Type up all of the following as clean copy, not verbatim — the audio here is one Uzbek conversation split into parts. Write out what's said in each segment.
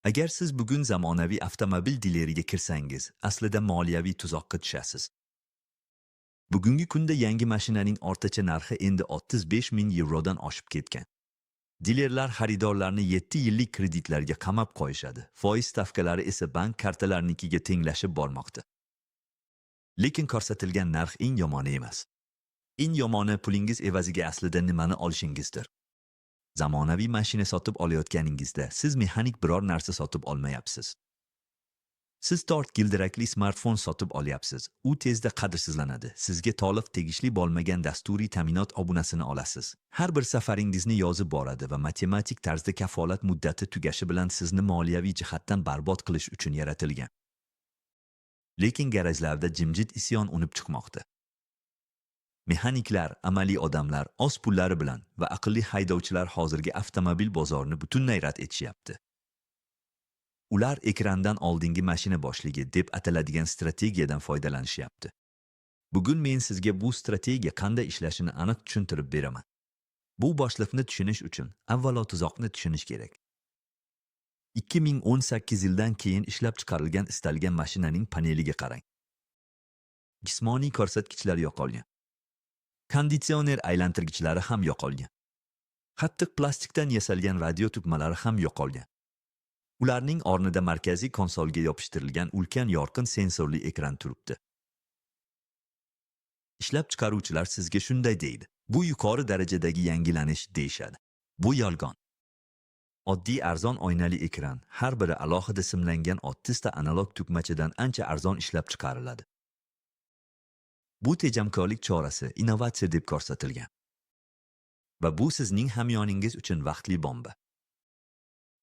Agar siz bugun zamonaviy avtomobil dileriga kirsangiz, aslida moliyaviy tuzoqqa tushasiz. Bugungi kunda yangi mashinaning o'rtacha narxi endi 35 ming yevrodan oshib ketgan. Dilerlar xaridorlarni 7 yillik kreditlarga qamab qo'yishadi. Foiz stavkalari esa bank kartalarinikiga tenglashib bormoqda. Lekin ko'rsatilgan narx eng yomoni emas. Eng yomoni pulingiz evaziga aslida nimani olishingizdir. Zamonaviy mashina sotib olayotganingizda siz mexanik biror narsa sotib olmayapsiz. Siz tort gildirakli smartfon sotib olyapsiz. U tezda qadrsizlanadi. Sizga to'liq tegishli bo'lmagan dasturiy ta'minot obunasini olasiz. Har bir safaringizni yozib boradi va matematik tarzda kafolat muddati tugashi bilan sizni moliyaviy jihatdan barbod qilish uchun yaratilgan. Lekin garajlarda jimjit isyon unib chiqmoqda. Mexaniklar, amaliy odamlar, oz pullari bilan va aqlli haydovchilar hozirgi avtomobil bozorini butunlay rad etishyapti. Ular ekrandan oldingi mashina boshligi deb ataladigan strategiyadan foydalanishyapti. Bugun men sizga bu strategiya qanday ishlashini aniq tushuntirib beraman. Bu boshliqni tushunish uchun avvalo tuzoqni tushunish kerak. 2018 yildan keyin ishlab chiqarilgan istalgan mashinaning paneliga qarang. Jismoniy ko'rsatkichlar yo'qolgan. Konditsioner aylantirgichlari ham yo'qolgan. Qattiq plastikdan yasalgan radio tugmalari ham yo'qolgan. Ularning o'rnida markaziy konsolga yopishtirilgan ulkan yorqin sensorli ekran turibdi. Ishlab chiqaruvchilar sizga shunday deydi. Bu yuqori darajadagi yangilanish deyishadi. Bu yolg'on. Oddiy arzon oynali ekran, har biri alohida simlangan 30 ta analog tugmachadan ancha arzon ishlab chiqariladi. Bu tejamkorlik chorasi innovatsiya deb ko'rsatilgan. Va bu sizning hamyoningiz uchun vaqtli bomba.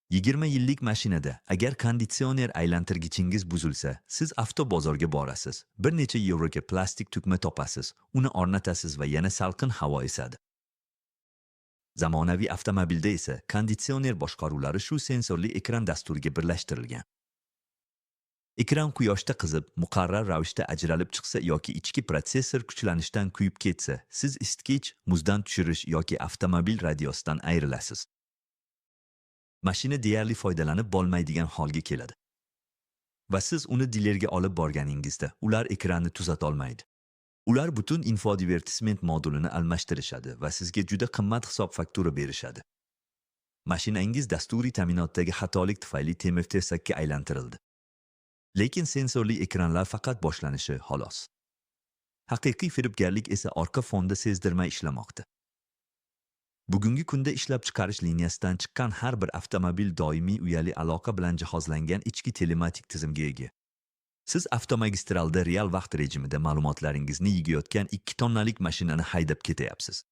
20 yillik mashinada agar konditsioner aylantirgichingiz buzilsa, siz avtobozorga borasiz, bir necha yevroga plastik tugma topasiz, uni o'rnatasiz va yana salqin havo esadi. Zamonaviy avtomobilda esa konditsioner boshqaruvlari shu sensorli ekran dasturiga birlashtirilgan. Ekran quyoshda qizib, muqarrar ravishda ajralib chiqsa yoki ichki protsessor kuchlanishdan kuyib ketsa, siz isitgich, muzdan tushirish yoki avtomobil radiosidan ayrilasiz. Mashina deyarli foydalanib bo'lmaydigan holga keladi. Va siz uni dilerga olib borganingizda ular ekranni tuzata olmaydi. Ular butun infodivertisment modulini almashtirishadi va sizga juda qimmat hisob faktura berishadi. Mashinangiz dasturiy ta'minotdagi xatolik tufayli temir-tersakka aylantirildi. Lekin sensorli ekranlar faqat boshlanishi xolos. Haqiqiy firibgarlik esa orqa fonda sezdirmay ishlamoqda. Bugungi kunda ishlab chiqarish liniyasidan chiqqan har bir avtomobil doimiy uyali aloqa bilan jihozlangan ichki telematik tizimga ega. Siz avtomagistralda real vaqt rejimida ma'lumotlaringizni yigayotgan 2 tonnalik mashinani haydab ketayapsiz.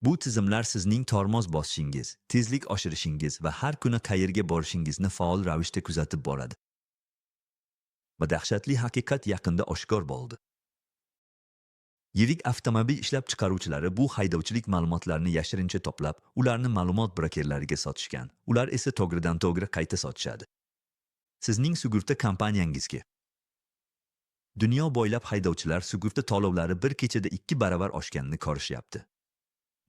Bu tizimlar sizning tormoz bosishingiz, tezlik oshirishingiz va har kuni qayerga borishingizni faol ravishda kuzatib boradi. Va dahshatli haqiqat yaqinda oshkor bo'ldi. Yirik avtomobil ishlab chiqaruvchilari bu haydovchilik ma'lumotlarini yashirincha to'plab, ularni ma'lumot brokerlariga sotishgan. Ular esa to'g'ridan to'g'ri qayta sotishadi. Sizning sug'urta kompaniyangizga. Dunyo bo'ylab haydovchilar sug'urta to'lovlari bir kechada 2 baravar oshganini ko'rishyapti.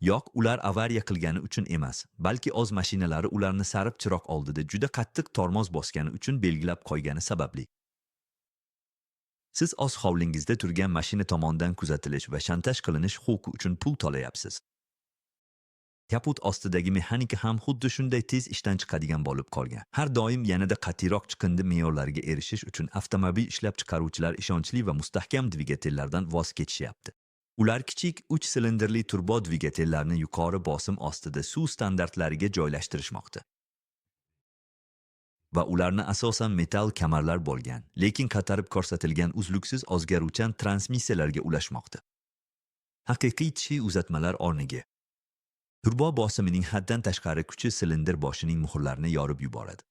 Yo'q, ular avariya qilgani uchun emas, balki o'z mashinalari ularni sariq chiroq oldida juda qattiq tormoz bosgani uchun belgilab qo'ygani sababli. Siz o'z hovlingizda turgan mashina tomonidan kuzatilish va shantaj qilinish huquqi uchun pul to'layapsiz. Kaput ostidagi mexanika ham xuddi shunday tez ishdan chiqadigan bo'lib qolgan. Har doim yanada qat'iyroq chiqindi me'yorlariga erishish uchun avtomobil ishlab chiqaruvchilar ishonchli va mustahkam dvigatellardan voz kechishyapti. Ular kichik 3 silindrli turbo dvigatellarni yuqori bosim ostida suv standartlariga joylashtirishmoqda. Va ularni asosan metall kamarlar bo'lgan, lekin qatarib ko'rsatilgan uzluksiz o'zgaruvchan transmissiyalarga ulashmoqda. Haqiqiy tishiy uzatmalar o'rniga turbo bosimining haddan tashqari kuchi silindr boshining muhrlarini yorib yuboradi.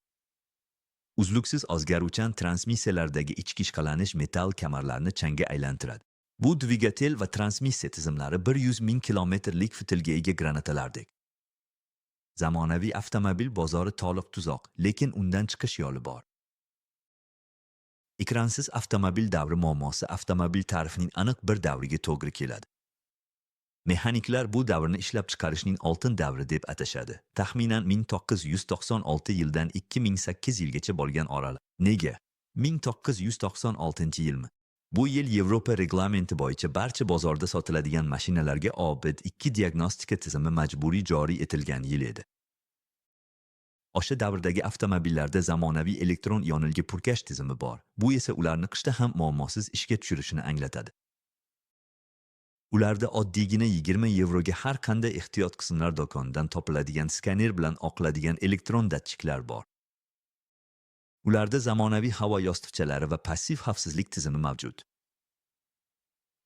Uzluksiz o'zgaruvchan transmissiyalardagi ichki ishqalanish metall kamarlarni changga aylantiradi. Bu dvigatel va transmissiya tizimlari 100 ming kilometrlik fitilga ega granatalardek. Zamonaviy avtomobil bozori to'liq tuzoq, lekin undan chiqish yo'li bor. Ekransiz avtomobil davri muammosi avtomobil tarixining aniq bir davriga to'g'ri keladi. Mexaniklar bu davrni ishlab chiqarishning oltin davri deb atashadi. Taxminan 1996 yildan 2008 yilgacha bo'lgan oralar. Nega? 1996-yilmi? Bu yil Yevropa reglamenti bo'yicha barcha bozorda sotiladigan mashinalarga oid 2 diagnostika tizimi majburiy joriy etilgan yil edi. O'sha davrdagi avtomobillarda zamonaviy elektron yonilg'i purkash tizimi bor. Bu esa ularni qishda ham muammosiz ishga tushirishini anglatadi. Ularda oddiygina 20 yevroga har qanday ehtiyot qismlar do'konidan topiladigan skaner bilan oqiladigan elektron datchiklar bor. Ularda zamonaviy havo yostiqchalari va passiv xavfsizlik tizimi mavjud.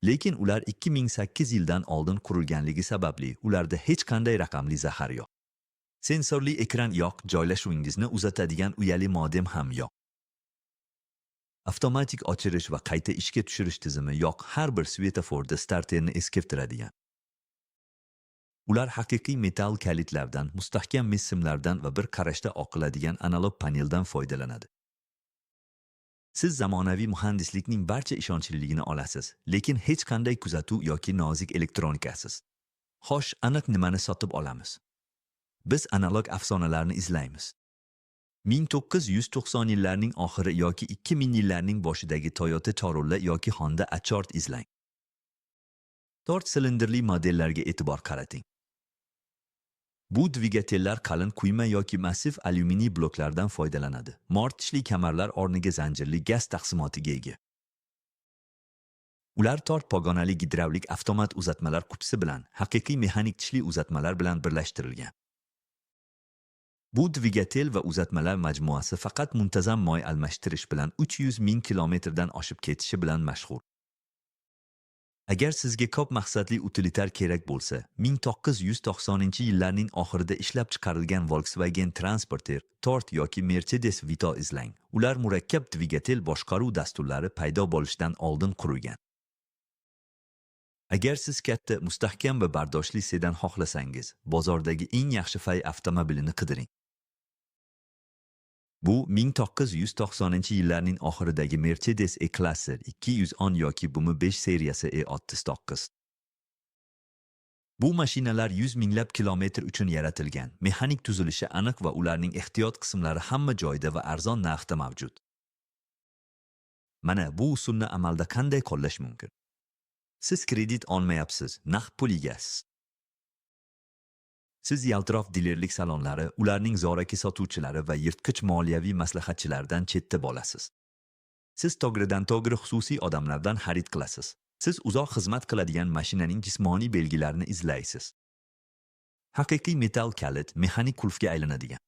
Lekin ular 2008 yildan oldin qurilganligi sababli ularda hech qanday raqamli zahar yo'q. Sensorli ekran yo'q, joylashuvingizni uzatadigan uyali modem ham yo'q. Avtomatik ochirish va qayta ishga tushirish tizimi yo'q, har bir svetoforda starterni eskirtiradigan. Ular haqiqiy metall kalitlardan, mustahkam mis simlardan va bir qarashda oqiladigan analog paneldan foydalanadi. Siz zamonaviy muhandislikning barcha ishonchliligini olasiz, lekin hech qanday kuzatuv yoki nozik elektronikasiz. Xo'sh, aniq nimani sotib olamiz? Biz analog afsonalarni izlaymiz. 1990 yillarning oxiri yoki 2000 yillarning boshidagi Toyota Corolla yoki Honda Accord izlang. 4 silindrli modellarga e'tibor qarating. Bu dvigatellar qalin quyma yoki massiv alyuminiy bloklardan foydalanadi. Mort tishli kamarlar o'rniga zanjirli gaz taqsimotiga ega. Ular tort pogonali gidravlik avtomat uzatmalar qutisi bilan, haqiqiy mexanik tishli uzatmalar bilan birlashtirilgan. Bu dvigatel va uzatmalar majmuasi faqat muntazam moy almashtirish bilan 300 ming kilometrdan oshib ketishi bilan mashhur. Agar sizga ko'p maqsadli utilitar kerak bo'lsa, 1990-yillarning oxirida ishlab chiqarilgan Volkswagen Transporter, Tort yoki Mercedes Vito izlang. Ular murakkab dvigatel boshqaruv dasturlari paydo bo'lishidan oldin qurilgan. Agar siz katta, mustahkam va bardoshli sedan xohlasangiz, bozordagi eng yaxshi fay avtomobilini qidiring. Bu 1990-yillarning oxiridagi Mercedes E-Classe 210 yoki BM 5 seriyasi E39. Bu mashinalar 100 minglab kilometr uchun yaratilgan, mexanik tuzilishi aniq va ularning ehtiyot qismlari hamma joyda va arzon narxda mavjud. Mana bu usulni amalda qanday qo'llash mumkin? Siz kredit olmayapsiz, naqd pul egasiz. Siz yaltiroq dilerlik salonlari, ularning zoraki sotuvchilari va yirtqich moliyaviy maslahatchilardan chetda bo'lasiz. Siz to'g'ridan-to'g'ri xususiy odamlardan xarid qilasiz. Siz uzoq xizmat qiladigan mashinaning jismoniy belgilarini izlaysiz. Haqiqiy metall kalit mexanik qulfga aylanadigan.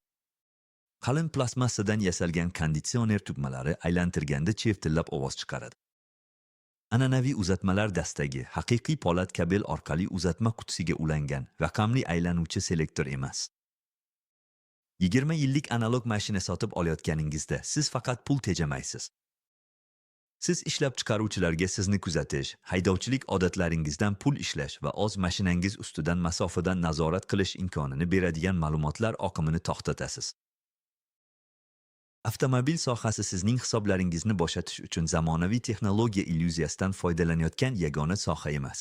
Qalin plastmassadan yasalgan konditsioner tugmalari aylantirganda cheftillab ovoz chiqaradi. An'anaviy uzatmalar dastagi haqiqiy po'lat kabel orqali uzatma qutisiga ulangan raqamli aylanuvchi selektor emas. 20 yillik analog mashina sotib olayotganingizda siz faqat pul tejamaysiz. Siz ishlab chiqaruvchilarga sizni kuzatish, haydovchilik odatlaringizdan pul ishlash va o'z mashinangiz ustidan masofadan nazorat qilish imkonini beradigan ma'lumotlar oqimini to'xtatasiz. Avtomobil sohasi sizning hisoblaringizni bo'shatish uchun zamonaviy texnologiya illyuziyasidan foydalanayotgan yagona soha emas.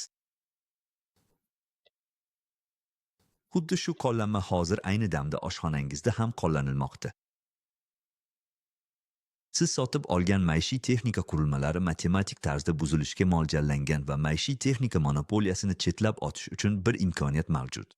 Xuddi shu qo'llanma hozir ayni damda oshxonangizda ham qo'llanilmoqda. Siz sotib olgan maishiy texnika qurilmalari matematik tarzda buzilishga mo'ljallangan va maishiy texnika monopoliyasini chetlab o'tish uchun bir imkoniyat mavjud.